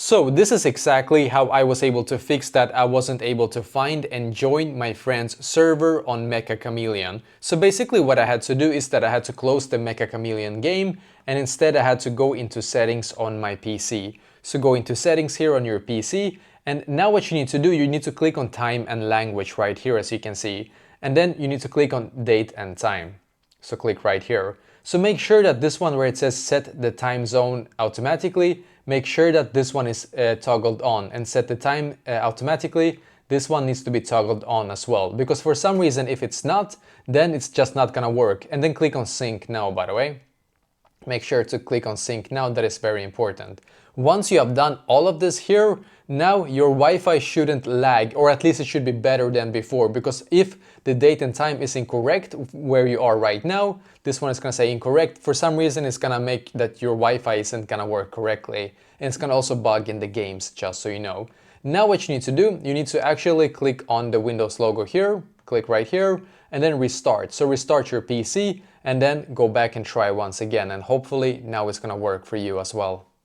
So this is exactly how I was able to fix that I wasn't able to find and join my friend's server on Meccha Chameleon. So basically what I had to do is that I had to close the Meccha Chameleon game, and instead I had to go into settings on my PC. So go into settings here on your PC, and now what you need to do, you need to click on time and language right here, as you can see. And then you need to click on date and time. So click right here. So make sure that this one where it says set the time zone automatically, make sure that this one is toggled on, and set the time automatically. This one needs to be toggled on as well, because for some reason if it's not, then it's just not gonna work. And then click on sync now, by the way. Make sure to click on sync now, that is very important. Once you have done all of this here, now your Wi-Fi shouldn't lag, or at least it should be better than before, because if the date and time is incorrect where you are right now, this one is gonna say incorrect. For some reason it's gonna make that your Wi-Fi isn't gonna work correctly, and it's gonna also bug in the games, just so you know. Now what you need to do, you need to actually click on the Windows logo here, click right here, and then restart. So restart your PC and then go back and try once again, and hopefully now it's gonna work for you as well.